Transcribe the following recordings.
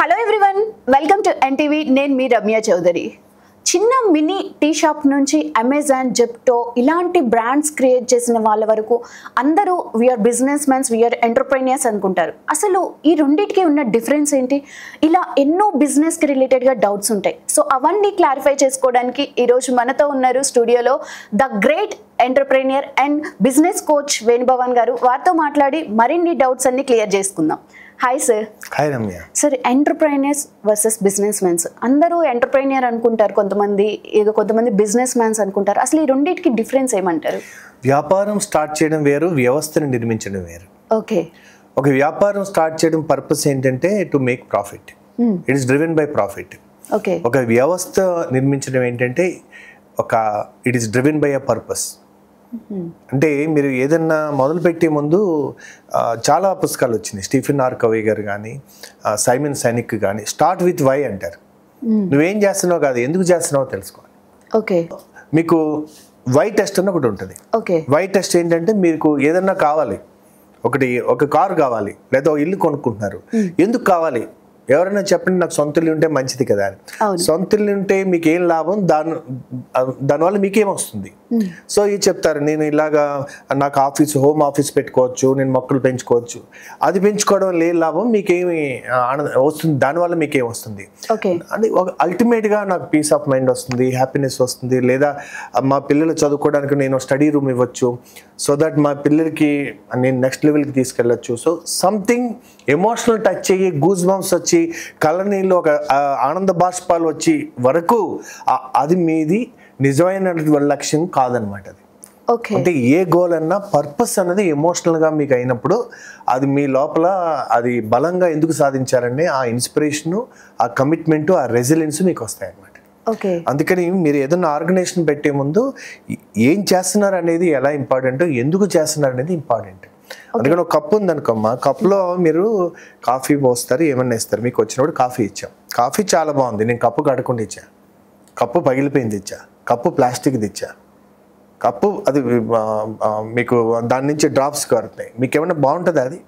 Hello everyone, welcome to NTV. నేను మీ రమ్య చౌదరి. చిన్న మినీ టీ షాప్ నుంచి అమెజాన్, జెప్టో ఇలాంటి బ్రాండ్స్ క్రియేట్ చేసిన వాళ్ళ వరకు అందరూ we are business mans, we are entrepreneurs అనుకుంటారు. అసలు ఈ రెండింటికి ఉన్న డిఫరెన్స్ ఏంటి? ఇలా ఎన్నో బిజినెస్కి రిలేటెడ్గా డౌట్స్ ఉంటాయి. సో అవన్నీ క్లారిఫై చేసుకోవడానికి ఈరోజు మనతో ఉన్నారు స్టూడియోలో the great entrepreneur and business coach Venubhavan garu. వారితో మాట్లాడి మరిన్ని డౌట్స్ అన్ని క్లియర్ చేసుకుందాం. Hi sir. Hi Ramya. Sir, entrepreneurs versus business mans. అందరూ ఎంటర్ప్రైనర్ అనుకుంటారు, కొంతమంది బిజినెస్ మ్యాన్స్ అనుకుంటారు. అసలు ఈ రెండింటికి డిఫరెన్స్ ఏమంటారు? వ్యాపారం స్టార్ట్ చేయడం వేరు, వ్యవస్థను నిర్మించడం వేరు. ఓకే. ఒక వ్యాపారం స్టార్ట్ చేయడం పర్పస్ ఏంటంటే to make profit. It is driven by profit. Okay. ఒక వ్యవస్థ నిర్మించడం ఏంటంటే it is driven by a purpose. అంటే మీరు ఏదన్నా మొదలుపెట్టే ముందు చాలా పుస్తకాలు వచ్చినాయి. స్టీఫెన్ ఆర్ కవీ గారు కానీ, సైమన్ సైనిక్ కానీ, స్టార్ట్ విత్ వై అంటారు. నువ్వేం చేస్తున్నావు కాదు, ఎందుకు చేస్తున్నావో తెలుసుకోవాలి. ఓకే. మీకు వై టెస్ట్ అని ఒకటి ఉంటుంది. ఓకే. వై టెస్ట్ ఏంటంటే మీకు ఏదన్నా కావాలి, ఒక కారు కావాలి, లేదా ఒక ఇల్లు కొనుక్కుంటున్నారు. ఎందుకు కావాలి? ఎవరైనా చెప్పండి, నాకు సొంత ఇల్లు ఉంటే మంచిది కదా అని. సొంత ఇల్లు ఉంటే మీకు ఏం లాభం, దానివల్ల మీకేం వస్తుంది? సో ఇది చెప్తారు, నేను ఇలాగా నాకు హోమ్ ఆఫీస్ పెట్టుకోవచ్చు, నేను మొక్కలు పెంచుకోవచ్చు. అది పెంచుకోవడం వల్ల ఏం లాభం, మీకేమి వస్తుంది, దానివల్ల మీకేం వస్తుంది? అది అల్టిమేట్గా నాకు పీస్ ఆఫ్ మైండ్ వస్తుంది, హ్యాపీనెస్ వస్తుంది, లేదా మా పిల్లలు చదువుకోవడానికి నేను స్టడీ రూమ్ ఇవ్వచ్చు, సో దట్ మా పిల్లలకి నేను నెక్స్ట్ లెవెల్కి తీసుకెళ్ళచ్చు. సో సంథింగ్ ఎమోషనల్ టచ్ అయ్యి, గూస్ బంప్స్ వచ్చి, కళ్ళనీళ్ళు ఒక ఆనంద బాష్పాలు వచ్చి వరకు అది మీది నిజమైన లక్ష్యం కాదనమాట. అది అంటే ఏ గోల్ అన్నా పర్పస్ అన్నది ఎమోషనల్గా మీకు అయినప్పుడు అది మీ లోపల అది బలంగా ఎందుకు సాధించారంటే ఆ ఇన్స్పిరేషను, ఆ కమిట్మెంటు, ఆ రెసిలియన్స్ మీకు వస్తాయి అన్నమాట. అందుకని మీరు ఏదైనా ఆర్గనైజేషన్ పెట్టే ముందు ఏం చేస్తున్నారు అనేది ఎలా ఇంపార్టెంట్, ఎందుకు చేస్తున్నారు అనేది ఇంపార్టెంట్. అందుకని ఒక కప్పు ఉందనుకోమ్మా, కప్పులో మీరు కాఫీ పోస్తారు, ఏమన్నా ఇస్తారు. మీకు వచ్చినప్పుడు కాఫీ ఇచ్చాం, కాఫీ చాలా బాగుంది, నేను కప్పు కడకుండా ఇచ్చా, కప్పు పగిలిపోయింది ఇచ్చా, కప్పు ప్లాస్టిక్ది ఇచ్చా, కప్పు అది మీకు దాని నుంచి డ్రాప్స్ కారుతాయి, మీకు ఏమన్నా బాగుంటుంది అది?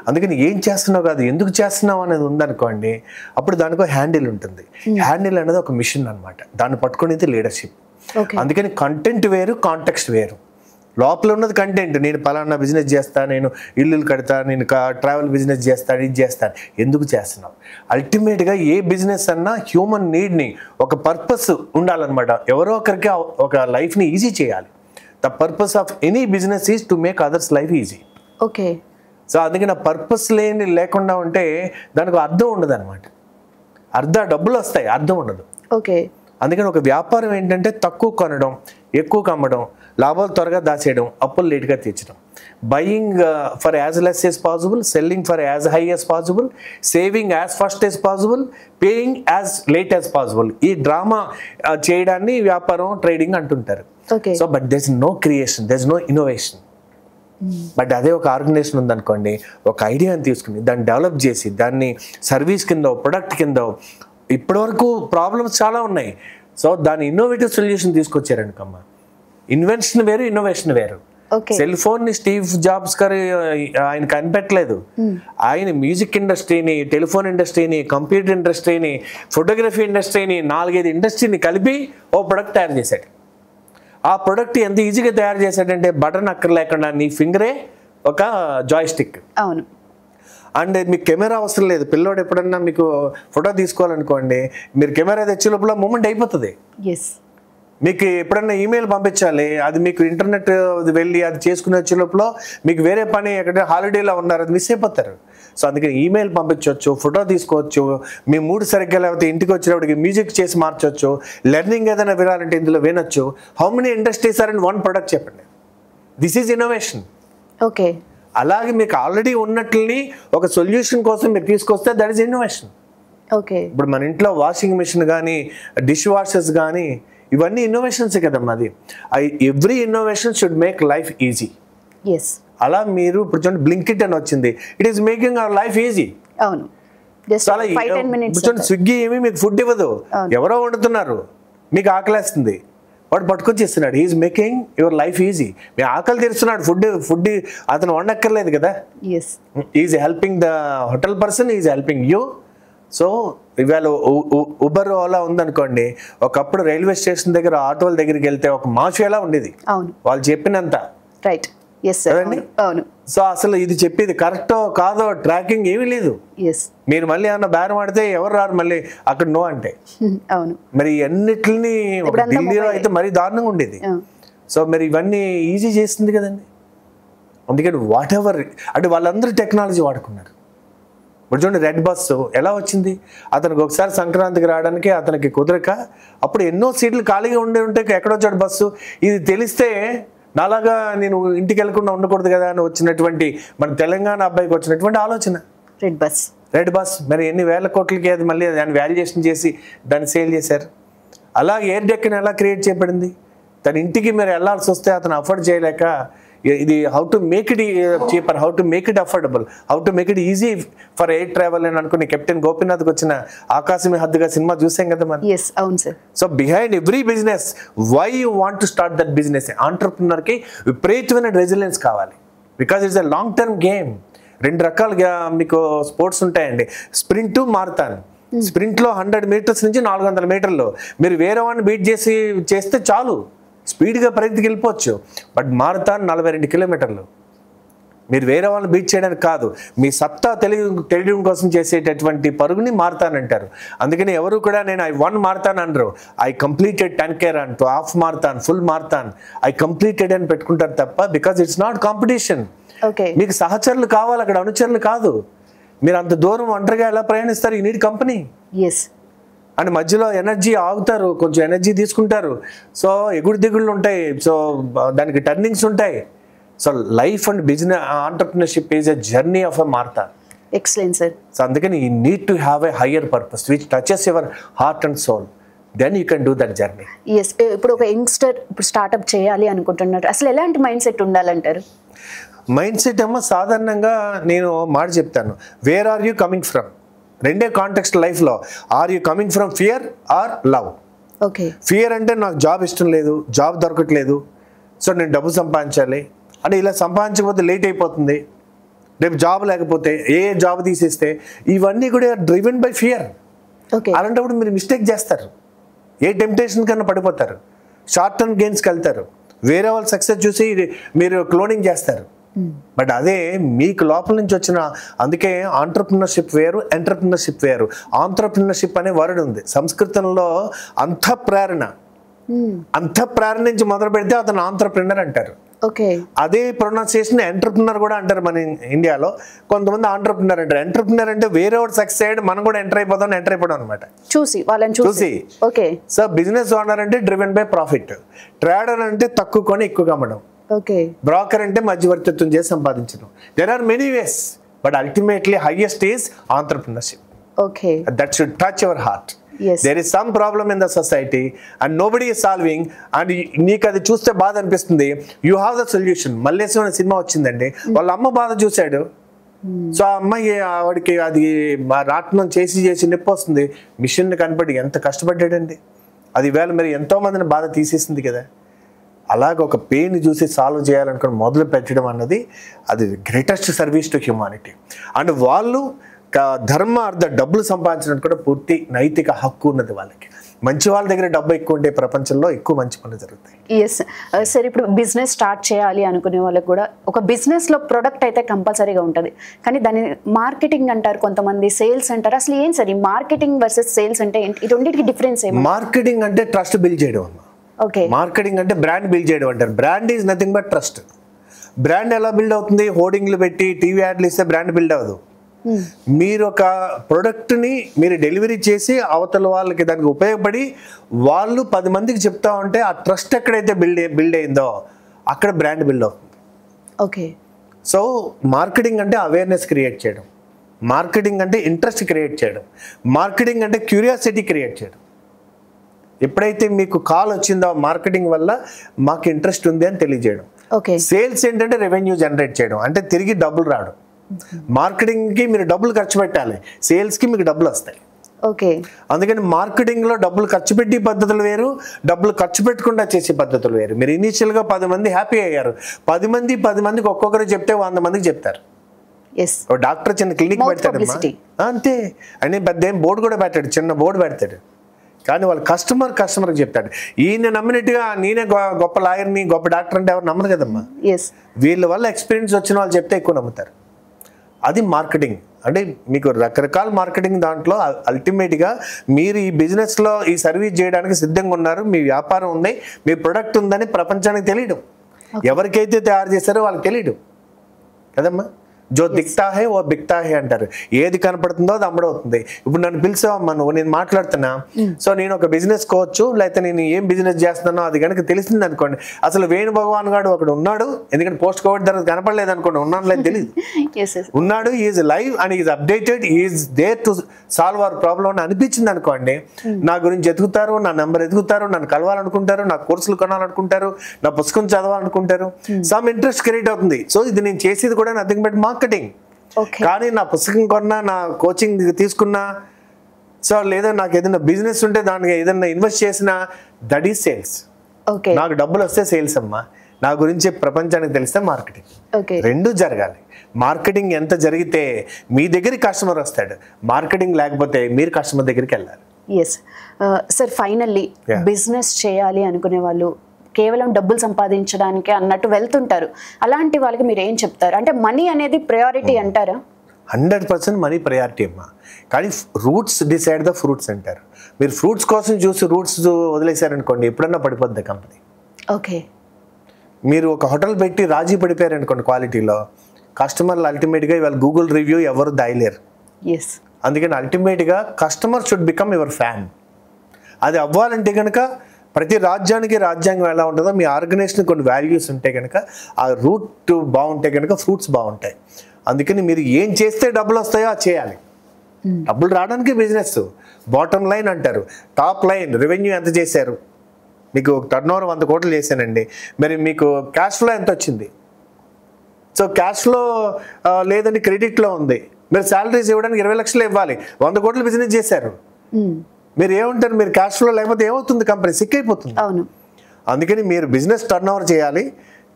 అందుకని ఏం చేస్తున్నావు కాదు, ఎందుకు చేస్తున్నావు అనేది ఉందనుకోండి, అప్పుడు దానికి హ్యాండిల్ ఉంటుంది. హ్యాండిల్ అనేది ఒక మిషన్ అనమాట, దాన్ని పట్టుకునేది లీడర్షిప్. అందుకని కంటెంట్ వేరు, కాంటెక్స్ట్ వేరు. లోపల ఉన్నది కంటెంట్, నేను పలానా బిజినెస్ చేస్తా, నేను ఇల్లులు కడతా, నేను ట్రావెల్ బిజినెస్ చేస్తాను, ఇది చేస్తాను. ఎందుకు చేస్తున్నావు? అల్టిమేట్గా ఏ బిజినెస్ అన్నా హ్యూమన్ నీడ్ని, ఒక పర్పస్ ఉండాలన్నమాట. ఎవరో ఒకరికి ఒక లైఫ్ని ఈజీ చేయాలి. The purpose of any business is to make others life easy. Okay. So అందుకని ఆ పర్పస్ లేకుండా ఉంటే దానికి అర్థం ఉండదు అనమాట. డబ్బులు వస్తాయి, అర్థం ఉండదు. ఓకే. అందుకని ఒక వ్యాపారం ఏంటంటే తక్కువ కొనడం, ఎక్కువ కమ్మడం, లాభాలు త్వరగా దాచేయడం, అప్పులు లేట్గా తీర్చడం. Buying for as less as possible, selling for as high as possible, saving as fast as possible, paying as late as possible. ఈ డ్రామా చేయడాన్ని వ్యాపారం, ట్రేడింగ్ అంటుంటారు. So but there is no creation, there is no innovation. But అదే ఒక organisation ఉందనుకోండి, ఒక ఐడియాని తీసుకుని దాన్ని డెవలప్ చేసి దాన్ని సర్వీస్ కింద, ప్రొడక్ట్ కింద, ఇప్పటివరకు ప్రాబ్లమ్స్ చాలా ఉన్నాయి. సో దాని ఇన్నోవేటివ్ సొల్యూషన్ తీసుకొచ్చారనుకమ్మ. ఇన్వెన్షన్ వేరు, ఇన్నోవేషన్ వేరు. సెల్ ఫోన్ ని స్టీవ్ జాబ్స్ గారు ఆయన కనిపెట్టలేదు. ఆయన మ్యూజిక్ ఇండస్ట్రీని, టెలిఫోన్ ఇండస్ట్రీని, కంప్యూటర్ ఇండస్ట్రీని, ఫోటోగ్రఫీ ఇండస్ట్రీని, 4-5 ఇండస్ట్రీని కలిపి ఓ ప్రొడక్ట్ తయారు చేశాడు. ఆ ప్రొడక్ట్ ఎంత ఈజీగా తయారు చేశాడంటే బటన్ అక్కర్లేకుండా నీ ఫింగరే ఒక జాయ్స్టిక్. అవును. అండ్ మీకు కెమెరా అవసరం లేదు. పిల్లోడు ఎప్పుడన్నా మీకు ఫోటో తీసుకోవాలనుకోండి, మీరు కెమెరా తెచ్చే లోపల మూమెంట్ అయిపోతుంది. మీకు ఎప్పుడన్నా ఈమెయిల్ పంపించాలి, అది మీకు ఇంటర్నెట్ వెళ్ళి అది చేసుకుని వచ్చే లోపల మీకు వేరే పని, ఎక్కడ హాలిడేలో ఉన్నారు, అది మిస్ అయిపోతారు. సో అందుకని ఈమెయిల్ పంపించవచ్చు, ఫోటో తీసుకోవచ్చు, మీ మూడు సరిగ్గా లేకపోతే ఇంటికి వచ్చినప్పటికి మ్యూజిక్ చేసి మార్చవచ్చు, లెర్నింగ్ ఏదైనా వినాలంటే ఇందులో వినొచ్చు. How many industries are in one product చెప్పండి. This is innovation. ఓకే. అలాగే మీకు ఆల్రెడీ ఉన్నట్లని ఒక సొల్యూషన్ కోసం మీరు తీసుకొస్తే దట్ ఈస్ ఇన్నోవేషన్. ఓకే. ఇప్పుడు మన ఇంట్లో వాషింగ్ మిషన్ కానీ, డిష్ వాషర్స్ కానీ, ఇవన్నీ ఇన్నోవేషన్స్ కదమ్మా. అది every innovation should make life easy. అలా మీరు ఇప్పుడు చూడండి, బ్లింకిట్ అని వచ్చింది, it is making our life easy. అవును. చాలా చూడండి, స్విగ్గీ ఏమి మీకు ఫుడ్ ఇవ్వదు, ఎవరో వండుతున్నారు, మీకు ఆకలేస్తుంది, వాడు పట్టుకొచ్చి ఇస్తున్నాడు. Is making your life easy. మీ ఆకలి తీరుస్తున్నాడు, ఫుడ్ అతను వండక్కర్లేదు కదా. Is helping the hotel person, is helping you so ఇవాళ ఉబర్ ఓలా ఉందనుకోండి, ఒకప్పుడు రైల్వే స్టేషన్ దగ్గర ఆటోల దగ్గరికి వెళ్తే ఒక మాఫియాలా ఉండేది. అవును, వాళ్ళు చెప్పినంత రైట్. ఎస్ సార్, అవును. సో అసలు ఇది చెప్పేది కరెక్టో కాదో ట్రాకింగ్ ఏమీ లేదు. ఎస్, మీరు మళ్ళీ ఏమన్నా బేరం ఆడితే ఎవరు రారు మళ్ళీ అక్కడ నో అంటే. అవును. మరి అన్నిటిని ఢిల్లీలో అయితే మరీ దారుణంగా ఉండేది. సో మరి ఇవన్నీ ఈజీ చేస్తుంది కదండి. అందుకని వాట్ ఎవర్ అంటే వాళ్ళందరూ టెక్నాలజీ వాడుకున్నారు. ఇప్పుడు చూడండి, రెడ్ బస్సు ఎలా వచ్చింది? అతనికి ఒకసారి సంక్రాంతికి రావడానికి అతనికి కుదరక అప్పుడు ఎన్నో సీట్లు ఖాళీగా ఉంటే ఎక్కడొచ్చాడు బస్సు. ఇది తెలిస్తే నాలాగా నేను ఇంటికి వెళ్ళకుండా ఉండకూడదు కదా అని వచ్చినటువంటి మన తెలంగాణ అబ్బాయికి వచ్చినటువంటి ఆలోచన రెడ్ బస్. మరి ఎన్ని వేల కోట్లకి అది మళ్ళీ దాన్ని వాల్యుయేషన్ చేసి దాన్ని సేల్ చేశారు. అలా ఎయిర్ డెక్కని ఎలా క్రియేట్ చేయబడింది? తన ఇంటికి మీరు వెళ్ళాల్సి వస్తే అతను అఫోర్డ్ చేయలేక ఇది how to make it cheaper, how to make it affordable, how to make it easy for air travel అని అనుకుని కెప్టెన్ గోపీనాథ్కి వచ్చిన ఆకాశమే హద్దుగా సినిమా చూసాం కదా మనం. So behind every business why you want to start that business, ఆంటర్ప్రినర్కి విపరీతమైన resilience కావాలి. Because it's a long term game. 2 రకాలుగా మీకు స్పోర్ట్స్ ఉంటాయండి, స్ప్రింట్, మారథాన్. స్ప్రింట్లో 100 మీటర్స్ నుంచి 400 మీటర్లు మీరు వేరే వాడిని బీట్ చేస్తే చాలు, స్పీడ్గా పరిగెత్తికి వెళ్ళిపోవచ్చు. బట్ మారథాన్ 42 కిలోమీటర్లు. మీరు వేరే వాళ్ళని బీట్ చేయడానికి కాదు, మీ సత్తా తెలియడం కోసం చేసేటటువంటి పరుగుని మారథాన్ అంటారు. అందుకని ఎవరు కూడా నేను ఐ వన్ మారథాన్ అనరు, I completed 10K run, half marathon, full marathon, I completed అని పెట్టుకుంటారు తప్ప. Because it's not competition. మీకు సహచరులు కావాలి, అక్కడ అనుచరులు కాదు. మీరు అంత దూరం ఒంటరిగా ఎలా ప్రయాణిస్తారు? You need company. అండ్ మధ్యలో ఎనర్జీ ఆగుతారు, కొంచెం ఎనర్జీ తీసుకుంటారు. సో ఎగుడు దిగుళ్ళు ఉంటాయి, సో దానికి టర్నింగ్స్ ఉంటాయి. So life and business entrepreneurship is a journey of a marathon. Excellent sir. So అందుకని you need to have a higher purpose which touches your heart and soul, then you can do that journey. Yes. ఇప్పుడు ఒక youngster ఇప్పుడు startup చేయాలి అనుకుంటున్నారు, అసలు ఎలాంటి mindset ఉండాలంటారు? Mindset ఏమో సాధారణంగా నేను మాట చెప్తాను, where are you coming from. రెండే కాంటెక్స్ట్ లైఫ్లో, are you coming from fear or love. Fear అంటే నాకు జాబ్ ఇష్టం లేదు, జాబ్ దొరకట్లేదు, సో నేను డబ్బు సంపాదించాలి అంటే ఇలా సంపాదించకపోతే లేట్ అయిపోతుంది, రేపు జాబ్ లేకపోతే ఏ జాబ్ తీసేస్తే, ఇవన్నీ కూడా డ్రివెన్ బై ఫియర్. అలాంటప్పుడు మీరు మిస్టేక్ చేస్తారు, ఏ టెంప్టేషన్ కన్నా పడిపోతారు, షార్ట్ టర్మ్ గెయిన్స్కి వెళ్తారు, వేరే వాళ్ళ సక్సెస్ చూసి మీరు క్లోనింగ్ చేస్తారు. బట్ అదే మీకు లోపల నుంచి వచ్చిన, అందుకే ఆంటర్ప్రినర్షిప్ వేరు, ఎంటర్ప్రినర్షిప్ వేరు. ఆంటర్ప్రినర్షిప్ అనే వర్డ్ ఉంది సంస్కృతంలో, అంతఃప్రేరణ. అంతఃప్రేరణ నుంచి మొదలు పెడితే అతను ఆంటర్ప్రినర్ అంటారు. అదే ప్రొనౌన్సియేషన్ ఎంటర్ప్రినర్ కూడా అంటారు మన ఇండియాలో. కొంతమంది ఆంటర్ప్రినర్ అంటారు. ఎంటర్ప్రినర్ అంటే వేరే వాడు సక్సెస్ అయ్యాడు, మనం కూడా ఎంటర్ అయిపోతాం అనమాట, చూసి. సో బిజినెస్ ఓనర్ అంటే డ్రివెన్ బై ప్రాఫిట్, ట్రేడర్ అంటే తక్కువ కొని ఎక్కువ అమ్మడం, బ్రోకర్ అంటే మధ్యవర్తిత్వం చేసి సంపాదించడం. There are many ways, but ultimately highest is entrepreneurship. That should touch your heart. There is some problem in the society and nobody is solving, and నీకు అది చూస్తే బాధ అనిపిస్తుంది, you have the solution. Malleswaram అనే సినిమా వచ్చిందండి, వాళ్ళ అమ్మ బాధ చూశాడు. సో ఆ అమ్మాయి వాడికి అది రాట్నం చేసి నొప్పి వస్తుంది, మిషన్ కనపడి ఎంత కష్టపడ్డాడండి. అది వేళ మరి ఎంతో మందిని బాధ తీసేసింది కదా. అలాగ ఒక పెయిన్ చూసి సాల్వ్ చేయాలనుకుని మొదలు పెట్టడం అన్నది అది greatest service to humanity. And వాళ్ళు ధర్మ అర్థ డబ్బులు సంపాదించడానికి కూడా పూర్తి నైతిక హక్కు ఉన్నది వాళ్ళకి. మంచి వాళ్ళ దగ్గర డబ్బు ఎక్కువ ఉంటే ప్రపంచంలో ఎక్కువ మంచి పనులు జరుగుతాయి. Yes sir. ఇప్పుడు బిజినెస్ స్టార్ట్ చేయాలి అనుకునే వాళ్ళకి కూడా ఒక బిజినెస్లో ప్రొడక్ట్ అయితే కంపల్సరీగా ఉంటుంది, కానీ దాన్ని మార్కెటింగ్ అంటారు, కొంతమంది సేల్స్ అంటారు. అసలు ఏం సార్ ఈ మార్కెటింగ్ వర్సెస్ సేల్స్ అంటే ఏంటి? ఈ రెండింటికి డిఫరెన్స్ ఏమి? మార్కెటింగ్ అంటే ట్రస్ట్ బిల్డ్ చేయడం అమ్మా. మార్కెటింగ్ అంటే బ్రాండ్ బిల్డ్ చేయడం అంటారు. Brand is nothing but trust. Brand ఎలా బిల్డ్ అవుతుంది? హోర్డింగ్లు పెట్టి టీవీ యాడ్లు ఇస్తే బ్రాండ్ బిల్డ్ అవ్వదు. మీరు ఒక ప్రొడక్ట్ని మీరు డెలివరీ చేసి అవతల వాళ్ళకి దానికి ఉపయోగపడి వాళ్ళు 10 మందికి చెప్తా ఉంటే ఆ ట్రస్ట్ ఎక్కడైతే బిల్డ్ అయిందో అక్కడ బ్రాండ్ బిల్డ్ అవుతుంది. సో మార్కెటింగ్ అంటే అవేర్నెస్ క్రియేట్ చేయడం, మార్కెటింగ్ అంటే ఇంట్రెస్ట్ క్రియేట్ చేయడం, మార్కెటింగ్ అంటే క్యూరియాసిటీ క్రియేట్ చేయడం. ఎప్పుడైతే మీకు కాల్ వచ్చిందో మార్కెటింగ్ వల్ల మాకు ఇంట్రెస్ట్ ఉంది అని తెలియజేయడం. సేల్స్ ఏంటంటే రెవెన్యూ జనరేట్ చేయడం, అంటే తిరిగి డబ్బులు రావడం. మార్కెటింగ్కి మీరు డబ్బులు ఖర్చు పెట్టాలి, సేల్స్కి మీకు డబ్బులు వస్తాయి. అందుకని మార్కెటింగ్లో డబ్బులు ఖర్చు పెట్టే పద్ధతులు వేరు, డబ్బులు ఖర్చు పెట్టకుండా చేసే పద్ధతులు వేరు. మీరు ఇనీషియల్గా 10 మంది హ్యాపీ అయ్యారు, 10 మందికి ఒక్కొక్కరు చెప్తే 100 మందికి చెప్తారు. ఎస్ ఒక డాక్టర్ చిన్న క్లినిక్ Mouth పెడతాడమ్మా, publicity. అంతే. అని పెద్ద ఏం బోర్డు కూడా పెట్టాడు, చిన్న బోర్డు పెడతాడు. కానీ వాళ్ళు కస్టమర్కి చెప్తాడు. ఈయన నమ్మినట్టుగా నేనే గొప్ప లాయర్ని, గొప్ప డాక్టర్ అంటే ఎవరు నమ్మరు కదమ్మా. ఎస్ వీళ్ళ వల్ల ఎక్స్పీరియన్స్ వచ్చిన వాళ్ళు చెప్తే ఎక్కువ నమ్ముతారు. అది మార్కెటింగ్ అంటే. మీకు రకరకాల మార్కెటింగ్ దాంట్లో అల్టిమేట్గా మీరు ఈ బిజినెస్లో ఈ సర్వీస్ చేయడానికి సిద్ధంగా ఉన్నారు, మీ వ్యాపారం ఉంది, మీ ప్రొడక్ట్ ఉందని ప్రపంచానికి తెలియడం. ఎవరికైతే తయారు చేస్తారో వాళ్ళకి తెలియడం కదమ్మా. జో దిక్తా హే ఓ బిక్తా హే అంటారు. ఏది కనపడుతుందో అది అమ్మడవుతుంది. ఇప్పుడు నన్ను పిలిచావమ్మా, నువ్వు నేను మాట్లాడుతున్నా, సో నేను ఒక బిజినెస్ కోవచ్చు, లేకపోతే నేను ఏం బిజినెస్ చేస్తున్నానో అది కనుక తెలిసింది అనుకోండి, అసలు వేణు భగవాన్ గారు అక్కడ ఉన్నాడు, ఎందుకంటే పోస్ట్ కోవిడ్ తర్వాత కనపడలేదు అనుకోండి, ఉన్నాను లేదు తెలియదు. ఉన్నాడు, is live and is updated, is there to solve our problem అని అనిపించింది అనుకోండి, నా గురించి ఎదుగుతారు, నా నెంబర్ ఎదుగుతారు, నన్ను కలవాలనుకుంటారు, నా కోర్సులు కొనాలనుకుంటారు, నా పుస్తకం చదవాలనుకుంటారు, సమ్ ఇంట్రెస్ట్ క్రియేట్ అవుతుంది. సో ఇది నేను చేసేది కూడా నథింగ్ బట్ మార్కెటింగ్. కానీ నా పుస్తకం కొన్నా, నా కోచింగ్ తీసుకున్నా, సో లేదా నాకు ఏదైనా బిజినెస్ ఉంటే దానికి ఏదైనా ఇన్వెస్ట్ చేసినా, దట్ ఈస్ సేల్స్. నాకు డబ్బులు వస్తే సేల్స్ అమ్మా, నా గురించి ప్రపంచానికి తెలిస్తే మార్కెటింగ్. రెండు జరగాలి. మార్కెటింగ్ ఎంత జరిగితే మీ దగ్గరికి కస్టమర్ వస్తాడు, మార్కెటింగ్ లేకపోతే మీరు కస్టమర్ దగ్గరికి వెళ్ళాలి. ఎస్ సార్, ఫైనల్లీ బిజినెస్ చేయాలి అనుకునే వాళ్ళు కేవలం డబ్బులు సంపాదించడానికి అన్నట్టు వెళ్తుంటారు. అలాంటి వాళ్ళకి మీరు ఏం చెప్తారు? అంటే మనీ అనేది ప్రయారిటీ అంటారా? 100% మనీ ప్రయారిటీ అమ్మా. కానీ రూట్స్ డిసైడ్ ద ఫ్రూట్స్ అంటారు. మీరు ఫ్రూట్స్ కోసం చూసి రూట్స్ వదిలేశారనుకోండి, ఎప్పుడన్నా పడిపోద్ది కంపెనీ. ఓకే. మీరు ఒక హోటల్ పెట్టి రాజీ పడిపోయారనుకోండి క్వాలిటీలో, కస్టమర్లు అల్టిమేట్గా ఇవాళ గూగుల్ రివ్యూ ఎవరు దాయలేరు. ఎస్. అందుకని అల్టిమేట్గా customer should become your fan. అది అవ్వాలంటే కనుక ప్రతి రాజ్యానికి రాజ్యాంగం ఎలా ఉంటుందో, మీ ఆర్గనైజేషన్ కొన్ని వాల్యూస్ ఉంటే కనుక, ఆ రూట్ బాగుంటే కనుక ఫ్రూట్స్ బాగుంటాయి. అందుకని మీరు ఏం చేస్తే డబ్బులు వస్తాయో అది చేయాలి. డబ్బులు రావడానికి బిజినెస్ బాటమ్ లైన్ అంటారు. టాప్ లైన్ రెవెన్యూ ఎంత చేశారు, మీకు టర్న్ ఓవర్ 100 కోట్లు చేశానండి, మరి మీకు క్యాష్ ఫ్లో ఎంత వచ్చింది? సో క్యాష్ ఫ్లో లేదండి, క్రెడిట్లో ఉంది, మీరు శాలరీస్ ఇవ్వడానికి 20 లక్షలు ఇవ్వాలి, 100 కోట్లు బిజినెస్ చేశారు, మీరు ఏమంటారు? మీరు క్యాష్ ఫ్లో లేకపోతే ఏమవుతుంది? కంపెనీ సిక్ అయిపోతుంది. అవును. అందుకని మీరు బిజినెస్ టర్న్ ఓవర్ చేయాలి,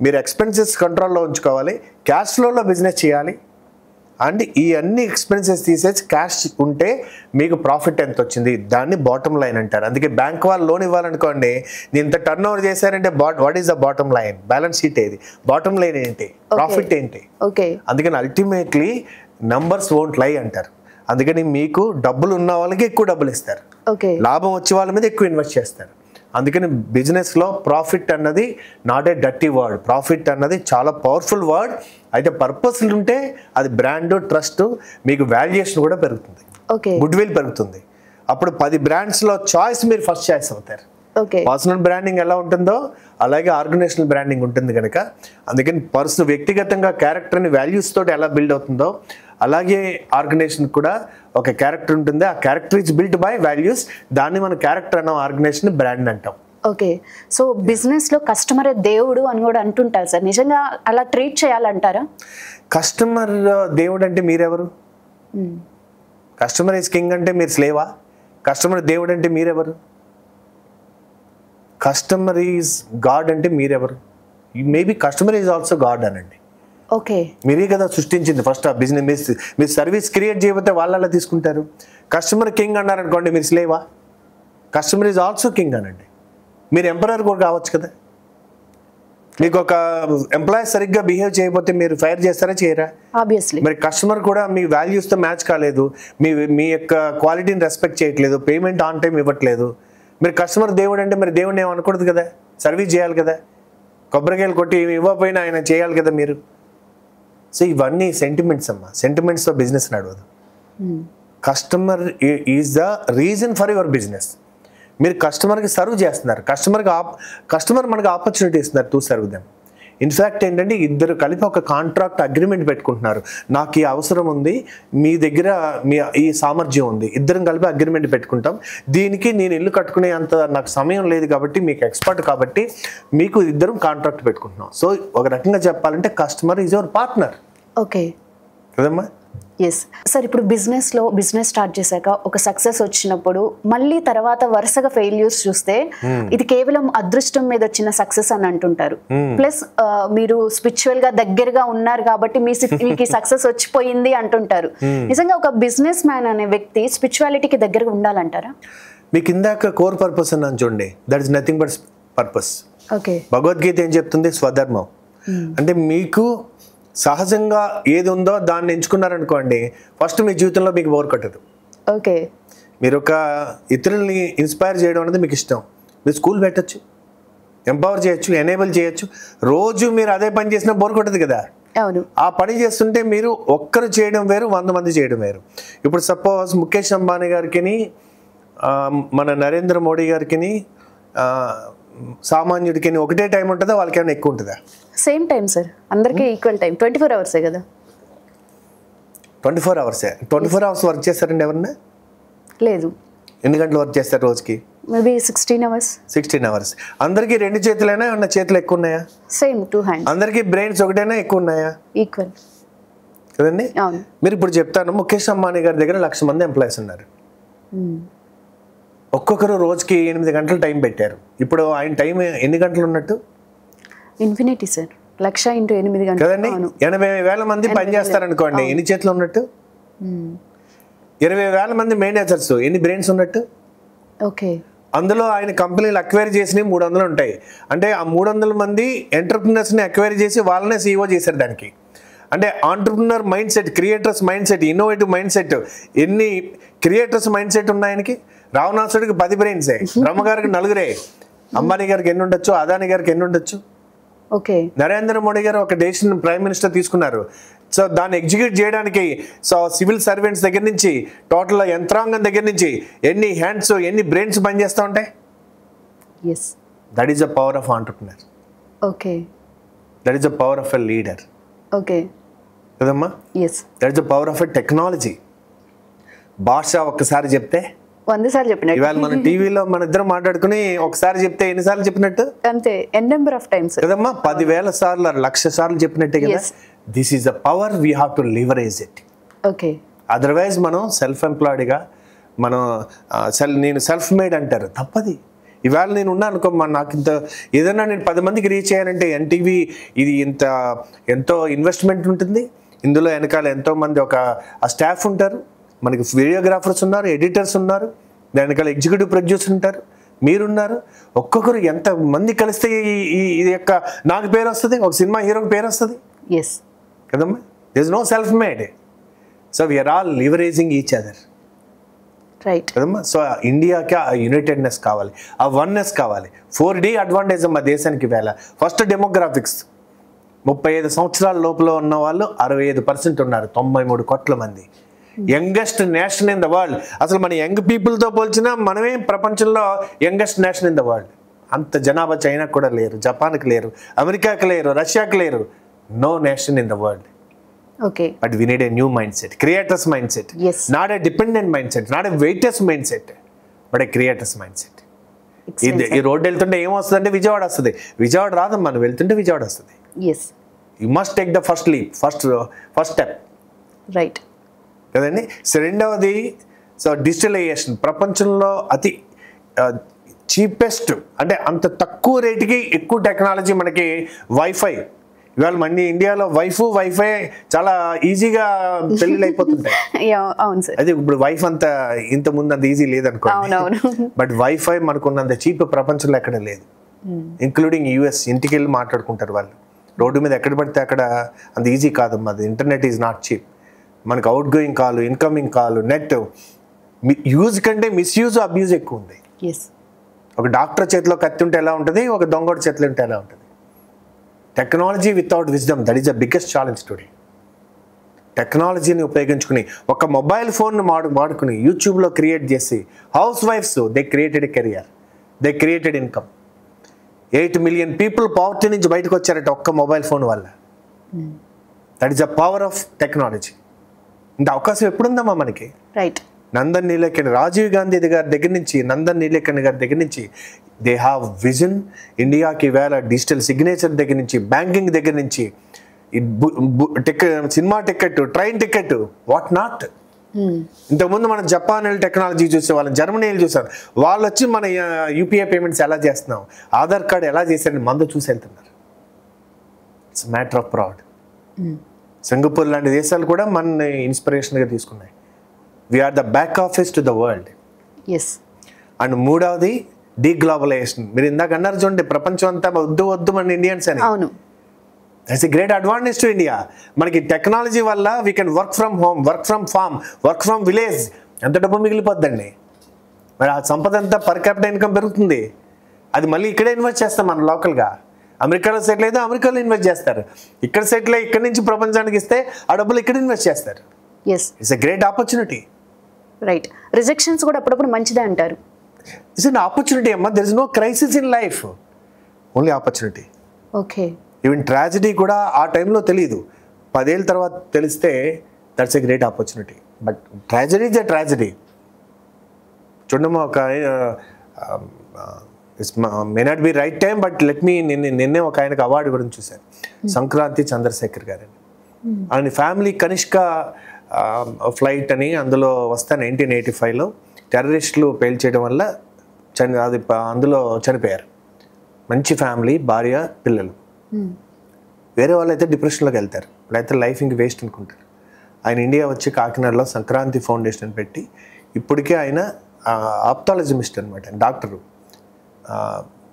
మీరు ఎక్స్పెన్సెస్ కంట్రోల్లో ఉంచుకోవాలి, క్యాష్ ఫ్లోలో బిజినెస్ చేయాలి. అండ్ ఈ అన్ని ఎక్స్పెన్సెస్ తీసేసి క్యాష్ ఉంటే మీకు ప్రాఫిట్ ఎంత వచ్చింది, దాన్ని బాటమ్ లైన్ అంటారు. అందుకే బ్యాంక్ వాళ్ళు లోన్ ఇవ్వాలనుకోండి, నేను ఇంత టర్న్ ఓవర్ చేశారంటే what is the bottom line? Balance sheet ఏది, బాటమ్ లైన్ ఏంటి, ప్రాఫిట్ ఏంటి? అందుకని అల్టిమేట్లీ నంబర్స్ వోంట్ లై అంటారు. అందుకని మీకు డబ్బులు ఉన్న వాళ్ళకి ఎక్కువ డబ్బులు ఇస్తారు, లాభం వచ్చే వాళ్ళ మీద ఎక్కువ ఇన్వెస్ట్ చేస్తారు. అందుకని బిజినెస్లో ప్రాఫిట్ అన్నది not a dirty word, profit అన్నది చాలా పవర్ఫుల్ వర్డ్. అయితే పర్పస్ ఉంటే అది బ్రాండ్, ట్రస్ట్, మీకు వాల్యుయేషన్ కూడా పెరుగుతుంది, గుడ్ విల్ పెరుగుతుంది. అప్పుడు 10 బ్రాండ్స్లో చాయిస్ మీరు ఫస్ట్ చాయిస్ అవుతారు. పర్సనల్ బ్రాండింగ్ ఎలా ఉంటుందో అలాగే ఆర్గనైజేషనల్ బ్రాండింగ్ ఉంటుంది కనుక, అందుకని వ్యక్తిగతంగా క్యారెక్టర్ని వాల్యూస్ తోటి ఎలా బిల్డ్ అవుతుందో అలాగే ఆర్గనైజేషన్ కూడా ఒక క్యారెక్టర్ ఉంటుంది. ఆ character is built by values, దాన్ని మన క్యారెక్టర్ అన్న ఆర్గనైజేషన్ బ్రాండ్ అంటాం. ఓకే. సో బిజినెస్ లో కస్టమరే దేవుడు అని కూడా అంటుంటారు సార్, నిజంగా అలా ట్రీట్ చేయాలంటారా? కస్టమర్ దేవుడు అంటే మీరెవరు? కస్టమర్ ఇస్ కింగ్ అంటే మీరు స్లేవా? కస్టమర్ దేవుడు అంటే మీరెవరు? కస్టమర్ ఈజ్ గాడ్ అంటే మీరెవరు? Maybe customer is also God అనండి. ఓకే. మీరే కదా సృష్టించింది ఫస్ట్ ఆ బిజినెస్. మీరు సర్వీస్ క్రియేట్ చేయకపోతే వాళ్ళు అలా తీసుకుంటారు. కస్టమర్ కింగ్ అన్నారనుకోండి, మీరు స్లేవా? కస్టమర్ ఈజ్ ఆల్సో కింగ్ అనండి. మీరు ఎంపరర్ కూడా కావచ్చు కదా. మీకు ఒక ఎంప్లాయీ సరిగ్గా బిహేవ్ చేయకపోతే మీరు ఫైర్ చేస్తారా, చేయరా? ఆబ్వియస్లీ. మరి కస్టమర్ కూడా మీ వాల్యూస్తో మ్యాచ్ కాలేదు, మీ యొక్క క్వాలిటీని రెస్పెక్ట్ చేయట్లేదు, పేమెంట్ ఆన్ టైం ఇవ్వట్లేదు, మీరు కస్టమర్ దేవుడు అంటే మరి దేవుడిని ఏమనకూడదు కదా, సర్వీస్ చేయాలి కదా. కొబ్బరికాయలు కొట్టి ఇవ్వకపోయినా ఆయన చేయాలి కదా మీరు. సో ఇవన్నీ సెంటిమెంట్స్ అమ్మా, సెంటిమెంట్స్తో బిజినెస్ నడవదు. Customer is the reason for your business. మీరు కస్టమర్కి సర్వ్ చేస్తున్నారు, కస్టమర్ మనకు ఆపర్చునిటీ ఇస్తున్నారు టు సర్వ్ దెమ్. ఇన్ఫ్యాక్ట్ ఏంటంటే ఇద్దరు కలిపి ఒక కాంట్రాక్ట్ అగ్రిమెంట్ పెట్టుకుంటున్నారు. నాకు ఈ అవసరం ఉంది, మీ దగ్గర ఈ సామర్థ్యం ఉంది, ఇద్దరం కలిపి అగ్రిమెంట్ పెట్టుకుంటాం. దీనికి నేను ఇల్లు కట్టుకునే అంత నాకు సమయం లేదు కాబట్టి, మీకు ఎక్స్పర్ట్ కాబట్టి మీకు ఇద్దరం కాంట్రాక్ట్ పెట్టుకుంటున్నాం. సో ఒక రకంగా చెప్పాలంటే customer is your partner. Okay కదమ్మా. ఎస్ సార్, ఇప్పుడు బిజినెస్ స్టార్ట్ చేశాక ఒక సక్సెస్ వచ్చినప్పుడు మళ్ళీ తర్వాత వరుసగా ఫెయిల్యూర్స్ చూస్తే ఇది కేవలం అదృష్టం మీద వచ్చిన సక్సెస్ అని అంటుంటారు. ప్లస్ మీరు స్పిరిచువల్ గా దగ్గరగా ఉన్నారు కాబట్టి మీకు సక్సెస్ వచ్చిపోయింది అంటుంటారు. నిజంగా ఒక బిజినెస్ మ్యాన్ అనే వ్యక్తి స్పిరిచువాలిటీకి దగ్గరగా ఉండాలంటారా? మీకు ఇందాక కోర్ పర్పస్ అని చూడండి, that is nothing but purpose. Okay, Bhagavad Gita ఏం చెప్తుంది? స్వధర్మం. అంటే మీకు సహజంగా ఏది ఉందో దాన్ని ఎంచుకున్నారనుకోండి, ఫస్ట్ మీ జీవితంలో మీకు బోర్ కొట్టదు. ఓకే, మీరు ఒక ఇతరుల్ని ఇన్స్పైర్ చేయడం అనేది మీకు ఇష్టం, మీరు స్కూల్ పెట్టచ్చు, ఎంపవర్ చేయొచ్చు, ఎనేబుల్ చేయొచ్చు. రోజు మీరు అదే పని చేసినా బోర్ కొట్టదు కదా. అవును. ఆ పని చేస్తుంటే మీరు ఒక్కరు చేయడం వేరు, 100 మంది చేయడం వేరు. ఇప్పుడు సపోజ్ ముఖేష్ అంబానీ గారికి, మన నరేంద్ర మోడీ గారికి, సామాన్యుడికి ఒకటే టైం ఉంటుందా? వాళ్ళకి ఏమైనా ఎక్కువ ఉంటుందా? సేమ్ టైం సార్, అందరికీ ఈక్వల్ టైం. 24 అవర్సే కదా. 24 అవర్సే. 24 అవర్స్ వర్క్ చేస్తారండి ఎవరన్నా? లేదు. ఎన్ని గంటలు వర్క్ చేస్తారు రోజుకి? Maybe 16 hours. 16 అవర్స్. అందరికీ 2 చేతులైనా, ఏమన్నా చేతులు ఎక్కువ ఉన్నాయా? Same 2 hands. అందరికీ బ్రెయిన్స్ ఒకటైనా ఎక్కువ ఉన్నాయా? ఈక్వల్ కదండి. అవును. మీరు ఇప్పుడు చెప్తాను, ముఖేష్ అంబానీ గారి దగ్గర 1,00,000 మంది ఎంప్లాయీస్ ఉన్నారు. ఒక్కొక్కరు రోజుకి 8 గంటలు టైం పెట్టారు. ఇప్పుడు ఆయన టైం ఎన్ని గంటలు ఉన్నట్టు? Infinity sir. 1,00,000 × 8 గంటలు కదండి. 80,000 మంది పని చేస్తారనుకోండి, ఎన్ని చేతులు ఉన్నట్టు? 20,000 మంది మేనేజర్స్, ఎన్ని బ్రెయిన్స్ ఉన్నట్టు? ఓకే. అందులో ఆయన కంపెనీలు అక్వైర్ చేసినవి 300 ఉంటాయి. అంటే ఆ 300 మంది ఎంటర్ప్రినర్స్ని అక్వైర్ చేసి వాళ్ళనే సీఈఓ చేశారు దానికి. అంటే entrepreneur mind set, creators mind set, innovative mind set, ఎన్ని క్రియేటర్స్ మైండ్ సెట్ ఉన్నాయి ఆయనకి? రావణాసుడికి 10 బ్రెయిన్సే, బ్రహ్మగారికి 4, అంబానీ గారికి ఎన్ని ఉండొచ్చు, అదానీ గారికి ఎన్ని ఉండొచ్చు? ఓకే. నరేంద్ర మోడీ గారు ఒక దేశం ప్రైమ్ మినిస్టర్ తీసుకున్నారు. సో దాన్ని ఎగ్జిక్యూట్ చేయడానికి సివిల్ సర్వెంట్స్ దగ్గర నుంచి, టోటల్ యంత్రాంగం దగ్గర నుంచి ఎన్ని హ్యాండ్స్, ఎన్ని బ్రెయిన్స్ పనిచేస్తూ ఉంటాయి? That is the power of entrepreneur. Okay. That is the power of a leader. Okay కదమ్మా. That is the power of a technology. భాష ఒక్కసారి చెప్తే 100 సార్లు చెప్పినట్టు. ఇవాళ మన టీవీలో మన ఇద్దరు మాట్లాడుకుని ఒకసారి చెప్తే ఎన్నిసార్లు చెప్పినట్టు? అంతే, ఎన్ నెంబర్ ఆఫ్ టైమ్స్ కదమ్మా. 10,000 సార్లు, 1,00,000 సార్లు చెప్పినట్టే కదా. This is the power, we have to leverage it. Okay. Otherwise మనం సెల్ఫ్ ఎంప్లాయిడ్గా, మనం నేను సెల్ఫ్ మేడ్ అంటారు, తప్పది. ఇవాళ నేను ఉన్నాను అనుకో, నాకు ఇంత ఏదైనా నేను 10 మందికి రీచ్ అయ్యానంటే, ఎన్టీవీ ఇది ఎంతో ఇన్వెస్ట్మెంట్ ఉంటుంది. ఇందులో వెనకాల ఎంతోమంది ఒక స్టాఫ్ ఉంటారు, మనకి వీడియోగ్రాఫర్స్ ఉన్నారు, ఎడిటర్స్ ఉన్నారు, దాని వెనకాల ఎగ్జిక్యూటివ్ ప్రొడ్యూసర్ ఉంటారు, మీరున్నారు. ఒక్కొక్కరు ఎంత మంది కలిస్తే ఇది యొక్క నాకు పేరు వస్తుంది, ఒక సినిమా హీరోకి పేరు వస్తుంది కదమ్మా. This no self made. So we are all leveraging each other. Right కదమ్మా. సో ఇండియాకి ఆ యునైటెడ్నెస్ కావాలి, ఆ వన్నెస్ కావాలి. 4D అడ్వాంటేజ్ అమ్మా దేశానికి వేళ. First demographics. 35 సంవత్సరాల లోపల ఉన్న వాళ్ళు 65% ఉన్నారు, 93 కోట్ల మంది. Youngest nation in the world. అసలు మన యంగ్ పీపుల్తో పోల్చినా మనమే ప్రపంచంలో youngest nation in the world. అంత జనాభా చైనాకు కూడా లేరు, జపాన్కి లేరు, అమెరికాకి లేరు, రష్యాకి లేరు. No nation in the world. Okay. But we need a new mindset, creator's mindset. Yes. Not a dependent mindset, not a waiter's mindset, but a creator's mindset. ఈ రోడ్డు వెళ్తుంటే ఏమొస్తుంది అంటే విజయవాడ వస్తుంది. విజయవాడ రాదు, మనం వెళ్తుంటే విజయవాడ వస్తుంది. You must take the first leap, first step. Right కదండి. సో రెండవది, సో డిజిటలైజేషన్. ప్రపంచంలో అతి చీపెస్ట్ అంటే అంత తక్కువ రేటుకి ఎక్కువ టెక్నాలజీ మనకి వైఫై. ఇవాళ మన ఇండియాలో వైఫై చాలా ఈజీగా పెళ్ళిళ్ళు అయిపోతుంటాయి. అదే ఇప్పుడు వైఫ్ అంత ఇంత ముందు అంత ఈజీ లేదనుకో, బట్ వైఫై మనకున్నంత చీప్ ప్రపంచంలో ఎక్కడ లేదు, ఇంక్లూడింగ్ యూఎస్. ఇంటికి వెళ్ళి మాట్లాడుకుంటారు వాళ్ళు, రోడ్డు మీద ఎక్కడ పడితే అక్కడ. అంత ఈజీ కాదు అది. Internet is not cheap. మనకు outgoing call, incoming call, net use కంటే మిస్యూజ్, అబ్యూజ్ ఎక్కువ ఉంది. ఒక డాక్టర్ చేతిలో కత్తి ఉంటే ఎలా ఉంటుంది, ఒక దొంగోడి చేతిలో ఉంటే ఎలా ఉంటుంది. Technology without wisdom, that is the biggest challenge today. టెక్నాలజీని ఉపయోగించుకుని ఒక మొబైల్ ఫోన్ వాడుకుని యూట్యూబ్లో క్రియేట్ చేసి house wives they created a career, they created income. 8 million people poverty నుంచి బయటకు వచ్చారట ఒక్క మొబైల్ ఫోన్ వల్ల. That is the power of technology. ఇంత అవకాశం ఎప్పుడుందమ్మా మనకి. రైట్. నందన్ నీలేకని, రాజీవ్ గాంధీ గారి దగ్గర నుంచి, నందన్ నీలేకని గారి దగ్గర నుంచి దే హ్యావ్ విజన్. ఇండియాకి వేళ డిజిటల్ సిగ్నేచర్ దగ్గర నుంచి, బ్యాంకింగ్ దగ్గర నుంచి, cinema ticket, train ticket, what not. ఇంతకుముందు మనం జపాన్ వెళ్ళి టెక్నాలజీ చూసేవాళ్ళం, జర్మనీ వెళ్ళి చూసాం. వాళ్ళు వచ్చి మన యూపీఐ పేమెంట్స్ ఎలా చేస్తున్నాం, ఆధార్ కార్డు ఎలా చేశారని మందు చూసి వెళ్తున్నారు. It's matter of proud. Singapore లాంటి దేశాలు కూడా మన ఇన్స్పిరేషన్గా తీసుకున్నాయి. We're the back office to the world. And మూడవది డీగ్లోబలైజేషన్. మీరు ఇందాక అన్నారు చూడండి, ప్రపంచం అంతా వద్దు మన ఇండియన్స్ అని. That's a great advantage to India. మనకి టెక్నాలజీ వల్ల we can work from home, work from farm, work from village. ఎంత డబ్బు మిగిలిపోద్దండి. మరి ఆ సంపద అంతా పర్ క్యాపిటల్ ఇన్కమ్ పెరుగుతుంది. అది మళ్ళీ ఇక్కడే ఇన్వెస్ట్ చేస్తాం మనం లోకల్గా. అమెరికాలో సెటిల్ అయితే అమెరికాలో ఇన్వెస్ట్ చేస్తారు, ఇక్కడ సెటిల్ అయ్యి ఇక్కడి నుంచి ప్రపంచానికి ఇస్తే ఆ డబ్బులు ఇక్కడ ఇన్వెస్ట్ చేస్తారు. It's a great opportunity. Right. Rejections కూడా అప్పుడప్పుడు మంచిదే అంటారు. ఇట్స్ అన్ ఆపర్చునిటీ అమ్మా. There is no crisis in life, only opportunity. Okay. Even tragedy కూడా ఆ టైంలో తెలియదు, 10 ఏళ్ళ తర్వాత తెలిస్తే that's a great opportunity. But tragedy is a tragedy. చూడమ్మా, ఒక may not be right time, but let me నిన్నే ఒక ఆయనకు అవార్డు ఇవ్వడం చూశాను, సంక్రాంతి చంద్రశేఖర్ గారని. ఆయన ఫ్యామిలీ కనిష్క ఫ్లైట్ అని అందులో వస్తే 1985లో టెర్రరిస్టులు పేల్చేయడం వల్ల అందులో చనిపోయారు. మంచి ఫ్యామిలీ, భార్య, పిల్లలు. వేరే వాళ్ళు అయితే డిప్రెషన్లోకి వెళ్తారు, ఇప్పుడైతే లైఫ్ ఇంక వేస్ట్ అనుకుంటారు. ఆయన ఇండియా వచ్చి కాకినాడలో సంక్రాంతి ఫౌండేషన్ పెట్టి ఇప్పటికే ఆయన ఆప్థాలజిస్ట్ అనమాట, డాక్టరు.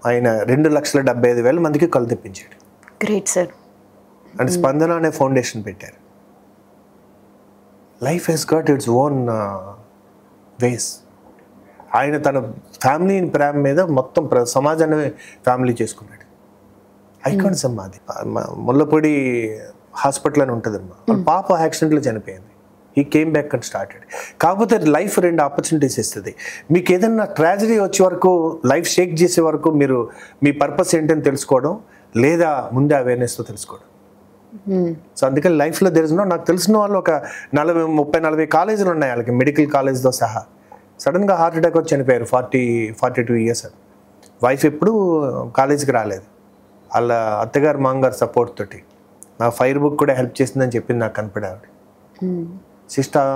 ఆయన 2,75,000 మందికి కళ్ళు తెప్పించాడు. Great sir. అండ్ స్పందన అనే ఫౌండేషన్ పెట్టారు. Life has got its own ways. ఆయన తన ఫ్యామిలీ ప్రేమ మీద మొత్తం సమాజాన్ని ఫ్యామిలీ చేసుకున్నాడు. ఐకాన్స్ అమ్మా అది. ముల్లపూడి హాస్పిటల్ అని ఉంటుందమ్మా, వాళ్ళ పాప యాక్సిడెంట్లో చనిపోయింది. He came back and started. కాకపోతే లైఫ్ 2 ఆపర్చునిటీస్ ఇస్తుంది. మీకు ఏదైనా ట్రాజడీ వచ్చే వరకు, లైఫ్ షేక్ చేసే వరకు మీరు మీ పర్పస్ ఏంటని తెలుసుకోవడం, లేదా ముందే అవేర్నెస్తో తెలుసుకోవడం. సో అందుకని లైఫ్లో నాకు తెలిసిన వాళ్ళు ఒక 30-40 కాలేజీలు ఉన్నాయి వాళ్ళకి, మెడికల్ కాలేజ్తో సహా. సడన్గా హార్ట్ అటాక్ వచ్చి చనిపోయారు, 42 ఇయర్స్. వైఫ్ ఎప్పుడు కాలేజీకి రాలేదు, వాళ్ళ అత్తగారు మామగారు సపోర్ట్ తోటి. నా ఫైర్ బుక్ కూడా హెల్ప్ చేసిందని చెప్పింది నాకు కనపడే ఆవిడ. సిస్టర్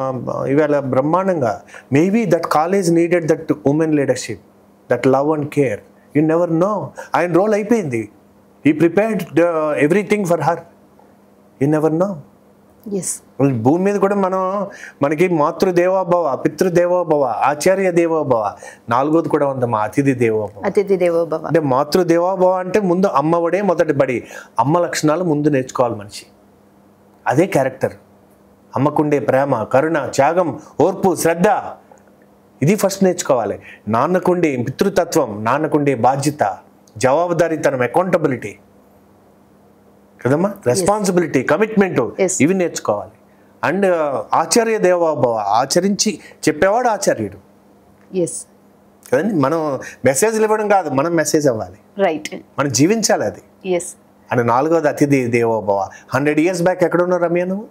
ఇవాళ బ్రహ్మాండంగా. Maybe that college needed that women leadership, that love and care. You never know. ఆయన రోల్ అయిపోయింది. He prepared everything for her. You never know. భూమి మీద కూడా మనకి మాతృదేవోభవ, పితృదేవోభవ, ఆచార్య దేవోభవ, 4వది కూడా ఉందమ్మా, అతిథి దేవోభవ. అంటే మాతృదేవోభవ అంటే ముందు అమ్మఒడే మొదటి బడి. అమ్మ లక్షణాలు ముందు నేర్చుకోవాలి మనిషి. అదే క్యారెక్టర్. అమ్మకుండే ప్రేమ, కరుణ, త్యాగం, ఓర్పు, శ్రద్ధ, ఇది ఫస్ట్ నేర్చుకోవాలి. నాన్నకుండే పితృతత్వం, నాన్నకుండే బాధ్యత, జవాబుదారీతనం, అకౌంటబిలిటీ కదమ్మా, రెస్పాన్సిబిలిటీ, కమిట్మెంట్, ఇవి నేర్చుకోవాలి. అండ్ ఆచార్య దేవోభవ, ఆచరించి చెప్పేవాడు ఆచార్యుడు కదండి. మనం మెసేజ్లు ఇవ్వడం కాదు, మనం మెసేజ్ అవ్వాలి, మనం జీవించాలి అది. అండ్ 4వది అతిథి దేవోభవ. 100 years బ్యాక్ ఎక్కడ ఉన్నావు రమ్య నువ్వు?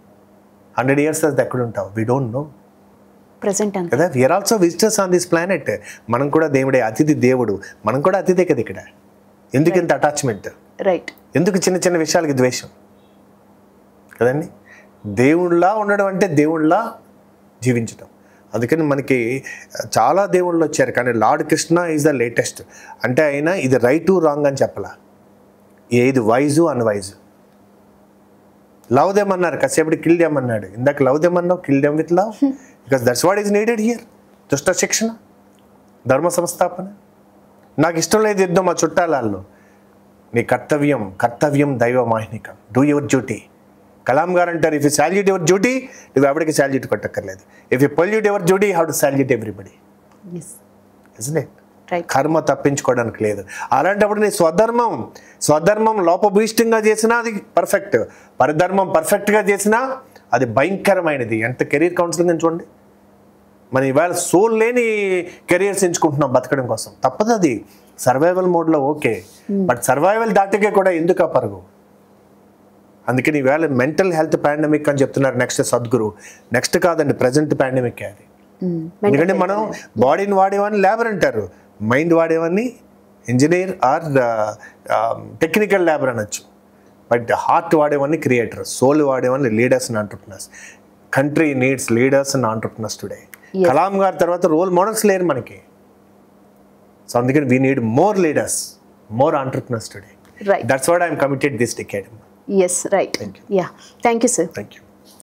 100 years అది ఎక్కడ ఉంటావు? వీ డోంట్ నో కదా. We are also visitors on this planet. మనం కూడా దేవుడే, అతిథి దేవుడు. మనం కూడా అతిథే కదా ఇక్కడ. ఎందుకు ఇంత అటాచ్మెంట్? ఎందుకు చిన్న చిన్న విషయాలకి ద్వేషం కదండి. దేవుళ్ళలా ఉండడం అంటే దేవుళ్ళలా జీవించడం. అందుకని మనకి చాలా దేవుళ్ళు వచ్చారు, కానీ lord Krishna is the latest. అంటే ఆయన ఇది రైట్ రాంగ్ అని చెప్పలా, ఏది వైజు అన్వైజు. లవ్ దెమ్ అన్నారు, కాసేపటి కిల్ దెమ్ అన్నాడు. ఇందాక లవ్ దెమ్ అన్నావు, kill them with love, because that's what is needed here. దుష్ట శిక్షణ, ధర్మ సంస్థాపన. నాకు ఇష్టం లేదు యుద్ధం మా చుట్టాలలో. నీ కర్తవ్యం దైవమాహినికం. Do your duty. Kalam garu అంటారు, if you salute your duty, నువ్వు ఎవరికి సాల్యూట్ కొట్టక్కర్లేదు. If you pollute your duty, how to salute everybody. Isn't it? కర్మ తప్పించుకోవడానికి లేదు. అలాంటప్పుడు నీ స్వధర్మం లోపభూయిష్టంగా చేసినా అది పర్ఫెక్ట్, పరధర్మం పర్ఫెక్ట్గా చేసినా అది భయంకరమైనది. ఎంత కెరీర్ కౌన్సిలింగ్ అని చూడండి. మనం ఇవాళ సోల్ లేని కెరియర్స్ ఎంచుకుంటున్నాం బతకడం కోసం. తప్పదు అది. సర్వైవల్ మోడ్లో ఓకే, బట్ సర్వైవల్ దాటికే కూడా ఎందుకు ఆ పరుగు? అందుకని ఈవేళ మెంటల్ హెల్త్ పాండమిక్ అని చెప్తున్నారు నెక్స్ట్ సద్గురు. నెక్స్ట్ కాదండి, ప్రజెంట్ పాండమిక్ అది. ఎందుకంటే మనం బాడీని వాడేవాడిని లేబర్ అంటారు, మైండ్ వాడేవాడిని ఇంజనీర్ ఆర్ టెక్నికల్ లేబర్ అనొచ్చు. బట్ హార్ట్ వాడేవన్నీ క్రియేటర్, సోల్ వాడేవన్నీ leaders and entrepreneurs. Country needs leaders and entrepreneurs today. Kalam గారి తర్వాత రోల్ మోడల్స్ లేరు మనకి. సో అందుకని we need more leaders, more entrepreneurs today. Right. That's what I'm committed this decade. Yes, right. Thank you. Yeah. Thank you, sir. Thank you.